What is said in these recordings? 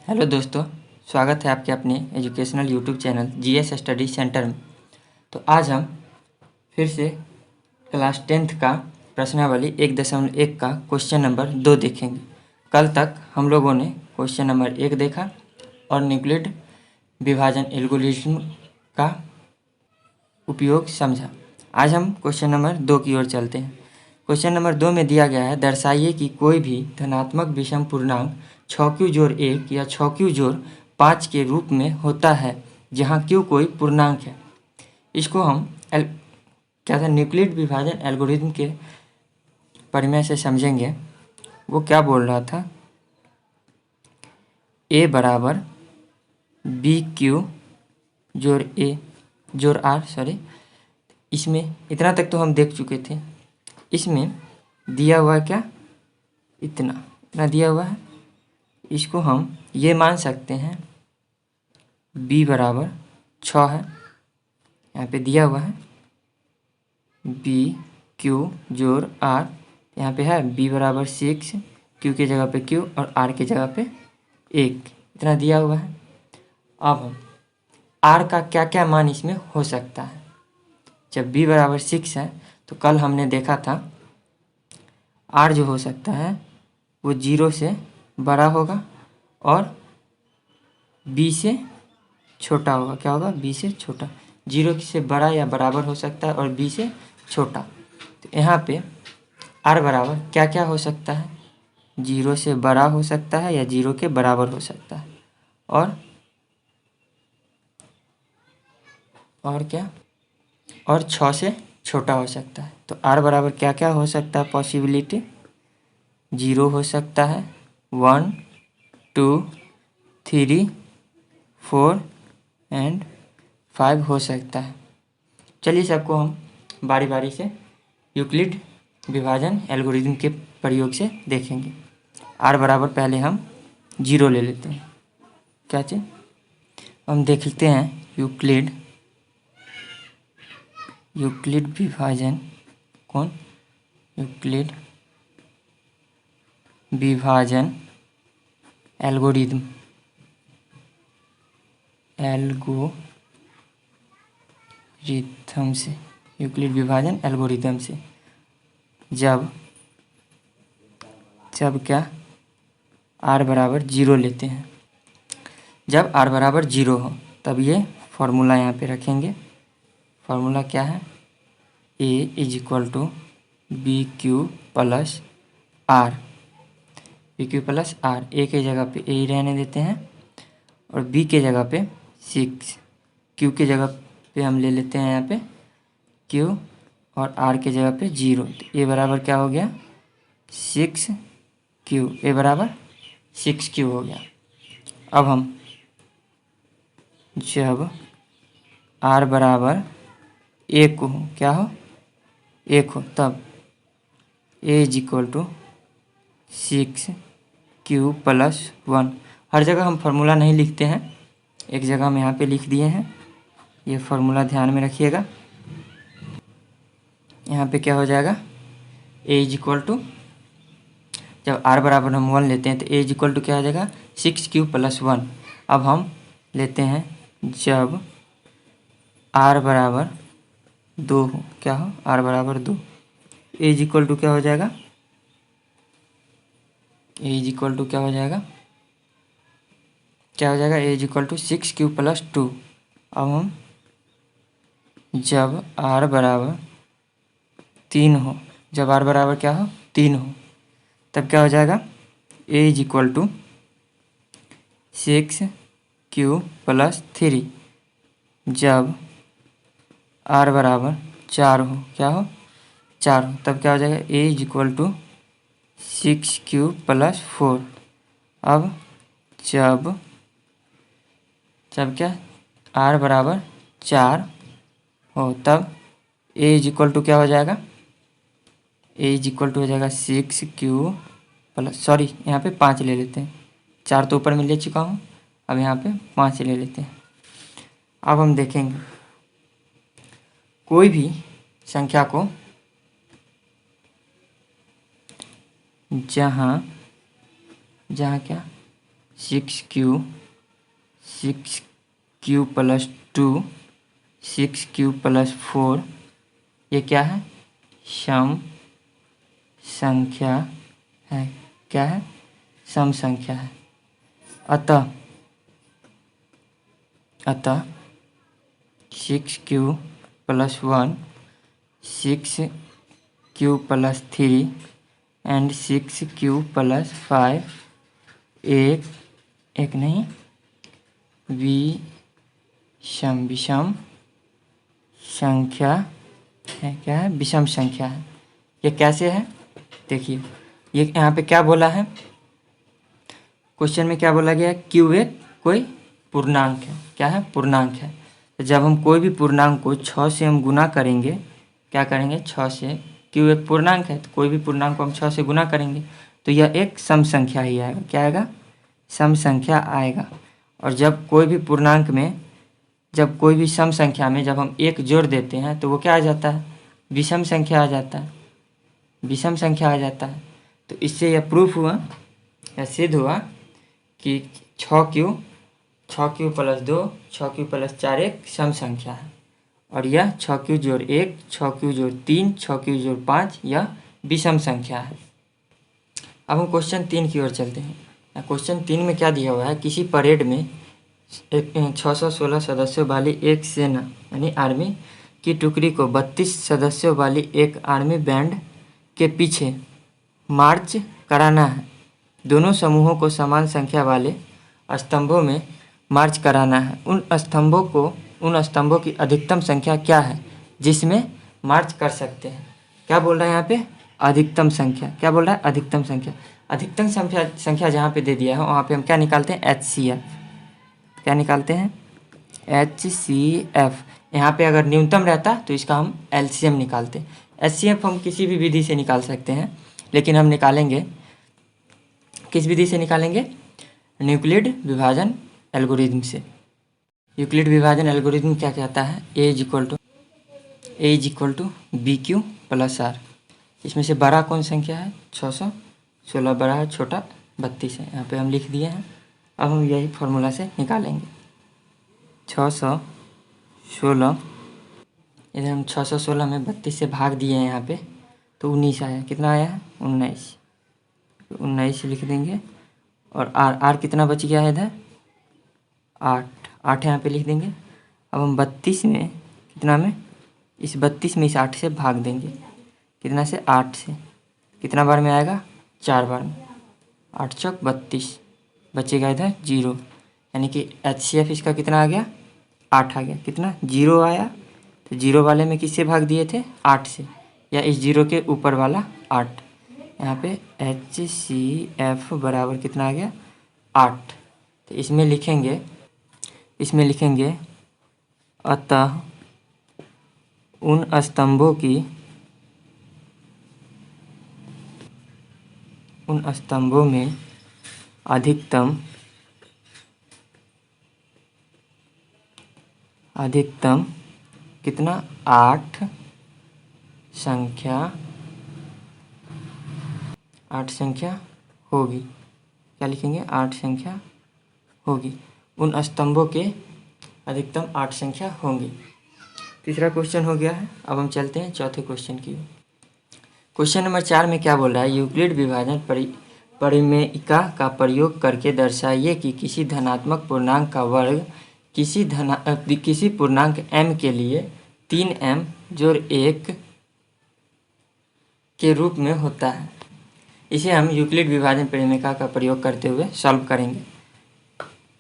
Hello दोस्तों, स्वागत है आपके अपने educational YouTube channel GS study centre में। तो आज हम फिर से क्लास 10th का प्रश्नावली 1.1 का क्वेश्चन नंबर 2 देखेंगे। कल तक हम लोगों ने क्वेश्चन नंबर 1 देखा और न्यूक्लिड विभाजन एल्गोरिथ्म का उपयोग समझा। आज हम क्वेश्चन नंबर 2 की ओर चलते हैं। क्वेश्चन नंबर 2 में दिया गया है, दर्शाइए कि कोई भी धनात्मक विषम पूर्णांक 6q जोड़ 1 या 6q जोड़ 5 के रूप में होता है जहाँ q कोई पूर्णांक है। इसको हम क्या था न्यूक्लिड विभाजन एल्गोरिथ्म के परिमय से समझेंगे। वो क्या बोल रहा था, a बराबर बी क्यू जोड़ ए जोड़ आर, इसमें इतना तक तो हम देख चुके थे। इसमें दिया हुआ क्या, इतना दिया हुआ है। इसको हम ये मान सकते हैं b बराबर 6 है, यहाँ पे दिया हुआ है बी क्यू जोड़ आर, यहाँ पे है b बराबर 6, q की जगह पे q और r की जगह पे 1, इतना दिया हुआ है। अब हम r का क्या क्या मान इसमें हो सकता है। जब b बराबर 6 है तो कल हमने देखा था r जो हो सकता है वो 0 से बड़ा होगा और b से छोटा होगा। क्या होगा, b से छोटा। 0 से बड़ा या बराबर हो सकता है और b से छोटा। तो यहाँ पे r बराबर क्या क्या हो सकता है, 0 से बड़ा हो सकता है या 0 के बराबर हो सकता है और क्या, और 6 से छोटा हो सकता है। तो r बराबर क्या क्या हो सकता है, पॉसिबिलिटी 0 हो सकता है, 1 2 3 4 एंड 5 हो सकता है। चलिए सबको हम बारी बारी से यूक्लिड विभाजन एल्गोरिथ्म के प्रयोग से देखेंगे। r बराबर पहले हम 0 ले लेते हैं। क्या चीज़, हम देखते हैं यूक्लिड विभाजन यूक्लिड विभाजन एल्गोरिथ्म से, यूक्लिड विभाजन एल्गोरिथ्म से जब क्या r बराबर 0 लेते हैं। जब r बराबर 0 हो तब ये फॉर्मूला यहाँ पे रखेंगे। फार्मूला क्या है, a = B Q plus R, B Q plus R. A के जगह पे ए रहने देते हैं और बी के जगह पे 6, क्यू के जगह पे हम ले लेते हैं यहाँ पे क्यू और आर के जगह पे 0। तो ए बराबर क्या हो गया, 6q, ए बराबर 6q हो गया। अब हम जब r बराबर 1 हो, क्या हो 1 हो, तब a = 6q प्लस 1। हर जगह हम फार्मूला नहीं लिखते हैं, एक जगह हम यहाँ पे लिख दिए हैं। ये फार्मूला ध्यान में रखिएगा। यहाँ पे क्या हो जाएगा, a = जब r बराबर हम 1 लेते हैं तो a = क्या हो जाएगा, 6q प्लस 1। अब हम लेते हैं जब r बराबर 2 हो, क्या हो, r बराबर 2, a = क्या हो जाएगा, a = क्या हो जाएगा, a = 6q प्लस 2। अब हम जब r बराबर 3 हो, जब r बराबर क्या हो, 3 हो, तब क्या हो जाएगा, a = 6q प्लस 3। जब r बराबर 4 हो, क्या हो, 4 हो, तब क्या हो जाएगा, a = 6q प्लस 4। अब जब क्या r बराबर 4 हो तब a = क्या हो जाएगा, a = हो जाएगा 6q प्लस, यहाँ पे 5 ले लेते हैं, 4 तो ऊपर में ले चुका हूँ, अब यहाँ पे 5 ले लेते हैं। अब हम देखेंगे कोई भी संख्या को जहाँ क्या 6q प्लस 2 6q प्लस 4 ये क्या है? सम संख्या है। क्या है? सम संख्या है। अतः 6q plus 1 6q plus 3 and 6q plus 5 एक नहीं विषम संख्या है। क्या है? विषम संख्या है। ये कैसे है? देखिए, ये यहाँ पे क्या बोला है? क्वेश्चन में क्या बोला गया है? क्यू एक कोई पूर्णांक है। क्या है? पूर्णांक है। तो जब हम कोई भी पूर्णांक को 6 से हम गुना करेंगे, क्या करेंगे? 6 से। क्यू एक पूर्णांक है तो कोई भी पूर्णांक को हम 6 से गुना करेंगे तो यह एक सम संख्या ही आएगा। क्या आएगा? सम संख्या आएगा। और जब कोई भी पूर्णांक में, जब कोई भी सम संख्या में जब हम एक जोड़ देते हैं तो वो क्या आ जाता है? विषम संख्या आ जाता है। विषम संख्या आ जाता है। तो इससे यह प्रूफ हुआ या सिद्ध हुआ कि 6q प्लस 2 6q प्लस 4 एक सम संख्या है। और यह 6q जोड़ 1 6q जोड़ 3 6q जोड़ 5 यह विषम संख्या है। अब हम क्वेश्चन 3 की ओर चलते हैं। क्वेश्चन 3 में क्या दिया हुआ है? किसी परेड में 616 सदस्यों वाली एक सेना यानी आर्मी की टुकड़ी को 32 सदस्यों वाली एक आर्मी बैंड के पीछे मार्च कराना है। दोनों समूहों को समान संख्या वाले स्तंभों में मार्च कराना है। उन स्तंभों की अधिकतम संख्या क्या है जिसमें मार्च कर सकते हैं? क्या बोल रहा है यहाँ पे? अधिकतम संख्या। क्या बोल रहा है? अधिकतम संख्या। अधिकतम संख्या जहाँ पे दे दिया है वहाँ पे हम क्या निकालते हैं? HCF। क्या निकालते हैं? HCF। यहाँ पे अगर न्यूनतम रहता तो इसका हम LCM निकालते। HCF हम किसी भी विधि से निकाल सकते हैं, लेकिन हम निकालेंगे किस विधि से निकालेंगे? यूक्लिड विभाजन एल्गोरिथम से। यूक्लिड विभाजन एल्गोरिथम क्या कहता है? A is equal to BQ plus R। इसमें से बड़ा कौन संख्या है? 616 बड़ा है, छोटा 32 है। यहाँ पे हम लिख दिए हैं। अब हम यही फॉर्मूला से निकालेंगे। 616 इधर हम 616 में 32 से भाग दिए हैं यहाँ पे तो 19 आया। कितना आया है? 19 लिख देंगे। और R कितना बच गया है इधर? 8 यहाँ पे लिख देंगे। अब हम 32 में कितना में इस 32 में इस 8 से भाग देंगे। कितना से? 8 से। कितना बार में आएगा? 4 बार में। 8 चौक 32 बचेगा इधर 0, यानी कि HCF इसका कितना आ गया? 8 आ गया। कितना? 0 आया। तो 0 वाले में किससे भाग दिए थे? 8 से, या इस 0 के ऊपर वाला 8। यहाँ पे HCF बराबर कितना आ गया? 8। तो इसमें लिखेंगे अतः उन स्तंभों में अधिकतम कितना? 8 संख्या होगी। क्या लिखेंगे? 8 संख्या होगी। उन स्तंभों के अधिकतम 8 संख्या होंगी। तीसरा क्वेश्चन हो गया है। अब हम चलते हैं चौथे क्वेश्चन की। क्वेश्चन नंबर 4 में क्या बोल रहा है? यूक्लिड विभाजन परिमेयिका का प्रयोग करके दर्शाइए कि किसी धनात्मक पूर्णांक का वर्ग किसी पूर्णांक m के लिए 3m जोड़ 1 के रूप में होता है। इसे हम यूक्लिड विभाजन परिमेयिका का प्रयोग करते हुए सॉल्व करेंगे।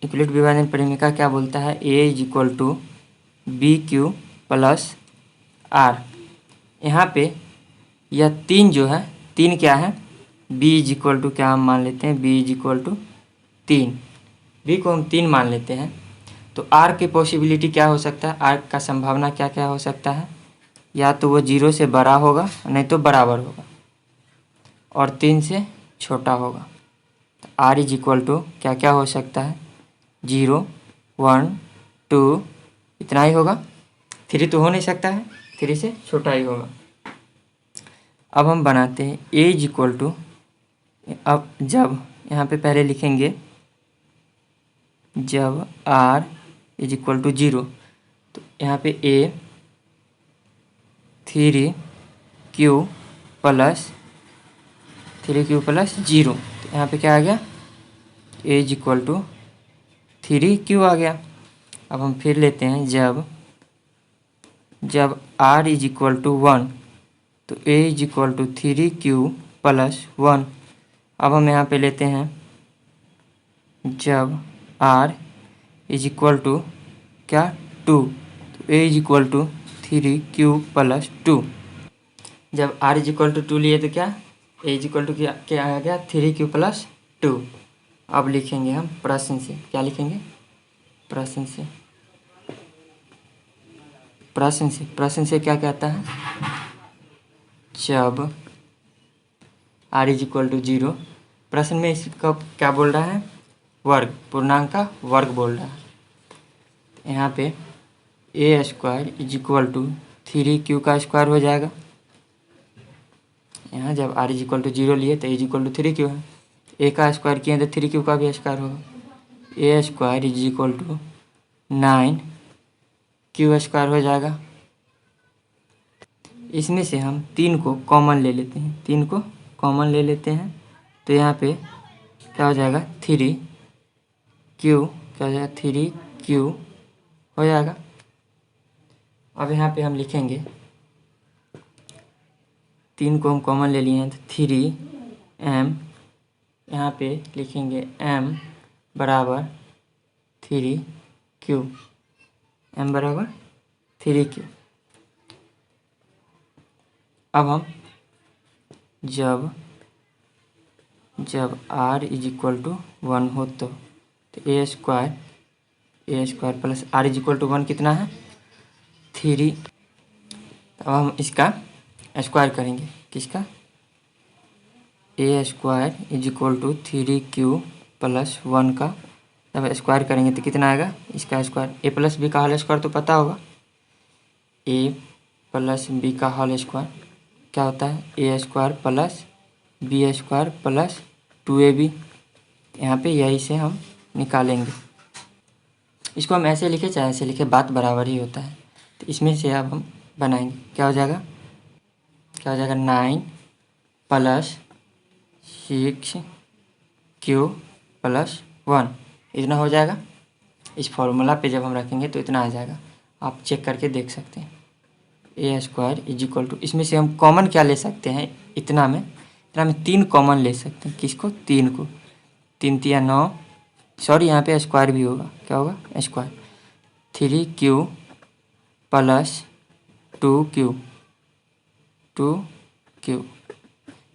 यूक्लिड विभाजन परिमेयिका क्या बोलता है? A is equal to BQ plus R। यहाँ पे यह 3 जो है, 3 क्या है? B इज इक्वल टू क्या हम मान लेते हैं? B is equal to 3। B को हम 3 मान लेते हैं। तो R की पॉसिबिलिटी क्या हो सकता है? R का संभावना क्या क्या हो सकता है? या तो वो 0 से बड़ा होगा, नहीं तो बराबर होगा, और 3 से छोटा होगा। तो R इज इक्वल टू क्या क्या हो सकता है? 0 1 2 इतना ही होगा। 3 तो हो नहीं सकता है, 3 से छोटा ही होगा। अब हम बनाते हैं A इज इक्वल टू, अब जब यहाँ पे पहले लिखेंगे जब r इज इक्वल टू 0, तो यहाँ पे a 3q प्लस 0, तो यहाँ पे क्या आ गया, a is equal to 3q आ गया। अब हम फिर लेते हैं, जब r इज इक्वल टू 1, तो a is equal to 3q plus 1। अब हम यहाँ पे लेते हैं, जब r इज इक्वल टू क्या 2, तो a is equal to 3q plus 2। जब r इज इक्वल टू 2 लिए तो क्या a इज इक्वल टू क्या आ गया, 3q प्लस 2। अब लिखेंगे हम प्रश्न से, क्या लिखेंगे, प्रश्न से क्या कहता है, जब r इज इक्वल टू 0, प्रश्न में इसका क्या बोल रहा है, वर्ग, पूर्णांक का वर्ग बोल रहा है। यहाँ पे a square is equal to 3q का स्क्वायर हो जाएगा। यहाँ जब r इज इक्वल टू 0 लिए तो इज इक्वल टू 3q है, a का स्क्वायर किए तो 3q का भी स्क्वायर होगा। a square is equal to 9q square हो जाएगा। इसमें से हम 3 को कॉमन ले लेते हैं, तो यहाँ पे क्या हो जाएगा, 3q क्या हो जाएगा, 3q हो जाएगा। अब यहाँ पे हम लिखेंगे, 3 को हम कॉमन ले लिए हैं तो 3m, यहाँ पे लिखेंगे m बराबर 3q, m बराबर 3q। अब हम जब r इज इक्वल टू 1 हो तो a square plus r is equal to 1 कितना है, 3। अब हम इसका स्क्वायर करेंगे, किसका, a square is equal to 3q plus 1 का जब स्क्वायर करेंगे तो कितना आएगा, इसका स्क्वायर, a प्लस बी का होल स्क्वायर तो पता होगा, a प्लस बी का होल स्क्वायर क्या होता है, a square plus B square plus 2ab। यहाँ पे यही से हम निकालेंगे, इसको हम ऐसे लिखे चाहे ऐसे लिखे, बात बराबर ही होता है। तो इसमें से अब हम बनाएंगे, क्या हो जाएगा, 9 प्लस 6q प्लस 1, इतना हो जाएगा। इस फॉर्मूला पे जब हम रखेंगे तो इतना आ जाएगा, आप चेक करके देख सकते हैं। a square is equal to, इसमें से हम कॉमन क्या ले सकते हैं, इतना में 3 कॉमन ले सकते हैं, किसको, 3 को, 3 तिया 9, सॉरी यहाँ पे स्क्वायर भी होगा, क्या होगा, square, 3q plus 2q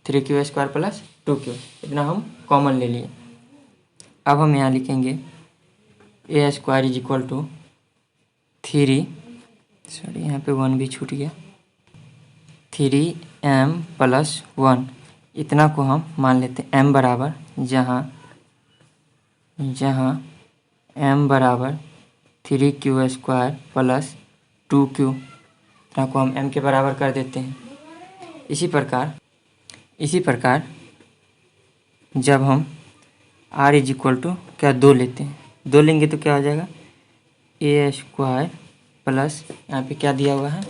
3q square plus 2q, इतना हम कॉमन ले लिए। अब हम यहाँ लिखेंगे a square is equal to 3, sorry यहाँ पे 1 भी छूट गया, 3m प्लस 1, इतना को हम मान लेते हैं m बराबर, जहाँ m बराबर 3q स्क्वायर प्लस 2q, इतना को हम m के बराबर कर देते हैं। इसी प्रकार जब हम r इज इक्वल टू क्या 2 लेते हैं, 2 लेंगे तो क्या हो जाएगा, a स्क्वायर प्लस यहाँ पे क्या दिया हुआ है,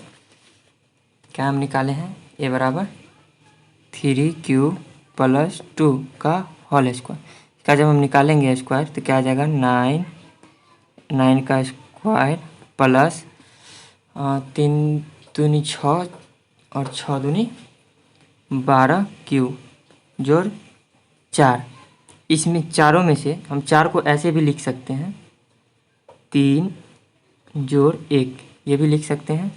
क्या हम निकाले हैं, a बराबर 3q प्लस 2 का होल स्क्वायर, इसका जब हम निकालेंगे स्क्वायर तो क्या आ जाएगा, 9 का स्क्वायर प्लस 3 दूनी 6 और 6 दूनी 12q जोड़ 4। इसमें चारों में से हम 4 को ऐसे भी लिख सकते हैं, 3 जोड़ 1, ये भी लिख सकते हैं,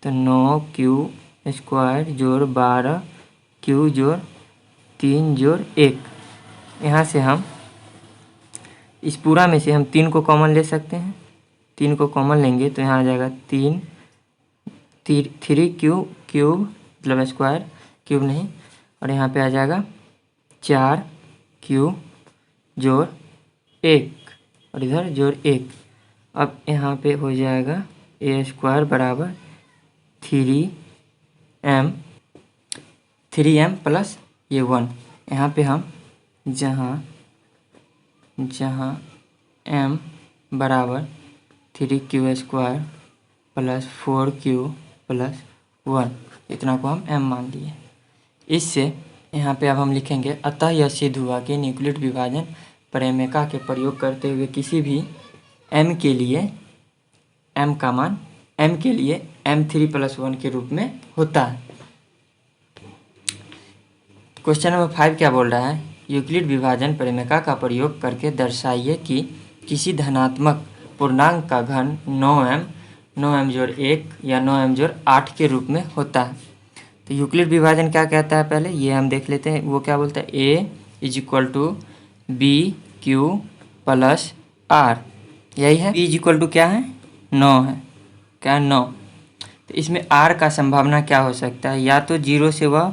तो 9q स्क्वायर जोड़ 12q जोड़ 3 जोड़ 1। यहाँ से हम इस पूरा में से हम 3 को कॉमन ले सकते हैं, 3 को कॉमन लेंगे तो यहाँ आ जाएगा 3q क्यूब मतलब स्क्वायर, क्यूब नहीं, और यहाँ पे आ जाएगा 4q जोड़ 1 और इधर जोड़ 1। अब यहाँ पे हो जाएगा a स्क्वायर बराबर 3m प्लस ये 1। यहाँ पे हम जहाँ m बराबर 3q² प्लस 4q प्लस 1, इतना को हम m मान लिए। इससे यहाँ पे अब हम लिखेंगे, अतः यह सिद्ध हुआ कि न्यूक्लियोटाइड विभाजन प्रमेय के प्रयोग करते हुए किसी भी m के लिए m का मान m के लिए m3+1 के रूप में होता है। क्वेश्चन नंबर 5 क्या बोल रहा है, यूक्लिड विभाजन प्रमेय का प्रयोग करके दर्शाइए कि किसी धनात्मक पूर्णांक का घन 9m जोड़ 1 या 9m जोड़ 8 के रूप में होता है। तो यूक्लिड विभाजन क्या कहता है, पहले ये हम देख लेते हैं। वो क्या बोलता है, a = bq प्लस r, यही है। b = क्या है, 9 है, क्या है, 9। तो इसमें r का संभावना क्या हो सकता है, या तो 0 से वह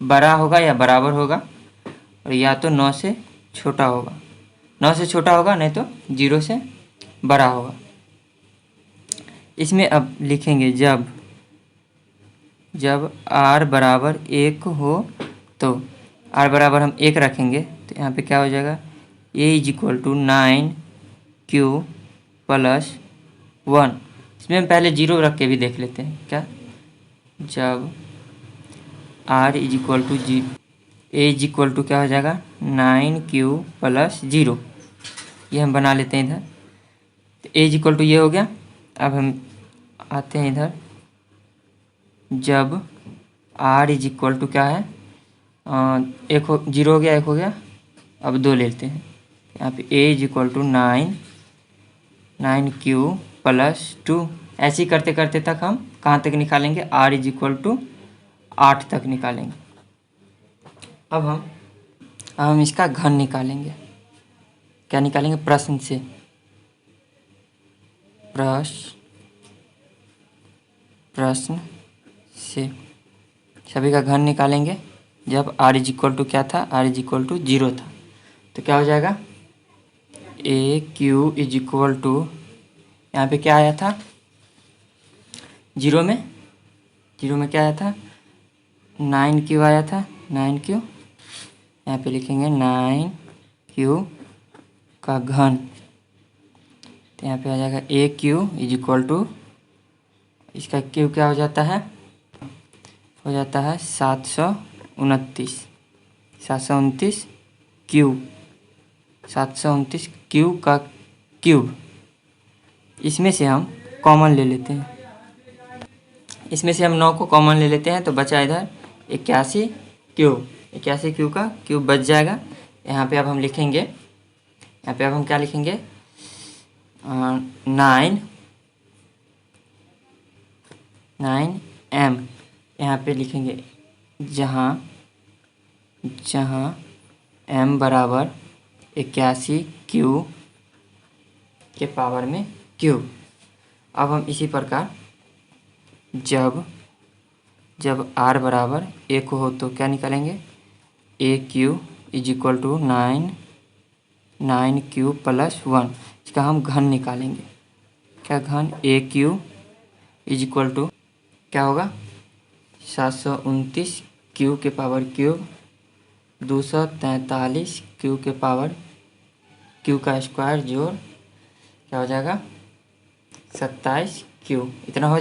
बड़ा होगा या बराबर होगा, और या तो 9 से छोटा होगा। 9 से छोटा होगा, नहीं तो 0 से बड़ा होगा। इसमें अब लिखेंगे जब r बराबर 1 हो तो r बराबर हम 1 रखेंगे, तो यहाँ पे क्या हो जाएगा, a = 9q प्लस 1। इसमें हम पहले 0 रख के भी देख लेते हैं। क्या, जब r = a क्या हो जाएगा, 9q प्लस 0, ये हम बना लेते हैं इधर। तो a ये हो गया। अब हम आते हैं इधर, जब r क्या है, 0 हो गया, 1 हो गया, अब 2 लेते हैं। यहाँ पे a = 9q प्लस 2। ऐसे ही करते करते तक हम कहाँ तक निकालेंगे, r = 8 तक निकालेंगे। अब हम इसका घन निकालेंगे। क्या निकालेंगे, प्रश्न से सभी का घन निकालेंगे। जब r क्या था, r 0 था, तो क्या हो जाएगा, aq = यहाँ पे क्या आया था, 0 में क्या आया था, 9q आया था, 9q। यहाँ पे लिखेंगे 9q का घन, तो यहाँ पे आ जाएगा aq = इसका q क्या हो जाता है, 729 q का क्यूब। इसमें से हम कॉमन ले लेते हैं, इसमें से हम 9 को कॉमन ले लेते हैं, तो बचा इधर 81 क्यू का क्यूब बच जाएगा। यहाँ पे अब हम लिखेंगे, यहाँ पे अब हम क्या लिखेंगे, 9m यहाँ पे लिखेंगे, जहाँ m बराबर 81 क्यू के पावर में क्यूब। अब हम इसी प्रकार जब r बराबर 1 हो तो क्या निकालेंगे, aq = 9q प्लस 1। इसका हम घन निकालेंगे। क्या घन, aq = क्या होगा, 729 q के पावर क्यूब 243 q के पावर q का स्क्वायर जोड़ क्या हो जाएगा, 27q। इतना हो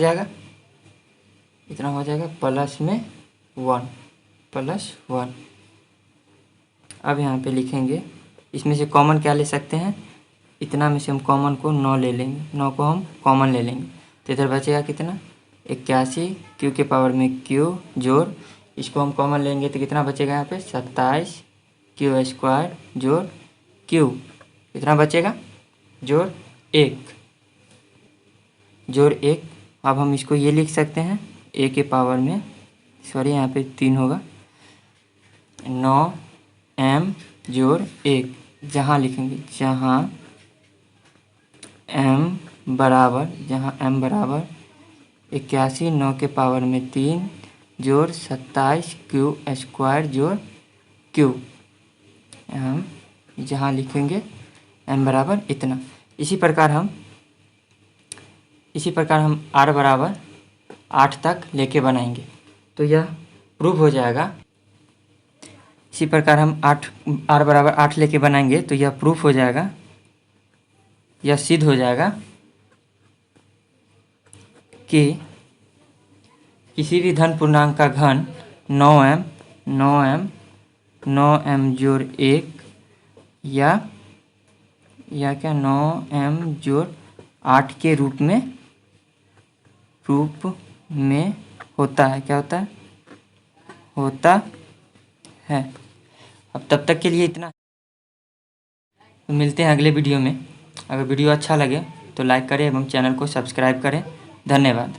जाएगा प्लस में 1। अब यहाँ पे लिखेंगे, इसमें से कॉमन क्या ले सकते हैं, इतना में से हम कॉमन को 9 ले लेंगे, 9 को हम कॉमन ले लेंगे, तो इधर बचेगा कितना, 81 q के पावर में q जोड़, इसको हम कॉमन लेंगे तो कितना बचेगा, यहाँ पे 27q² जोड़ q, इतना बचेगा, जोड़ 1। अब हम इसको ये लिख सकते हैं, a के पावर में, सॉरी यहाँ पे 3 होगा, 9m जोड़ 1, जहाँ लिखेंगे, जहाँ m बराबर 81, 9 के पावर में 3 जोड़ 27q² जोड़ q, हम जहाँ लिखेंगे m बराबर इतना। इसी प्रकार हम r बराबर 8 तक लेके बनाएंगे, तो यह प्रूव हो जाएगा। इसी प्रकार हम r बराबर 8 लेके बनाएंगे, तो यह प्रूफ हो जाएगा यह सिद्ध हो जाएगा कि किसी भी धन पूर्णांक का घन 9m 9m 9m जोड़ 1 या क्या 9m जोड़ 8 के रूप में होता है। क्या होता है? होता है। अब तब तक के लिए इतना। तो मिलते हैं अगले वीडियो में। अगर वीडियो अच्छा लगे तो लाइक करें एवं चैनल को सब्सक्राइब करें। धन्यवाद।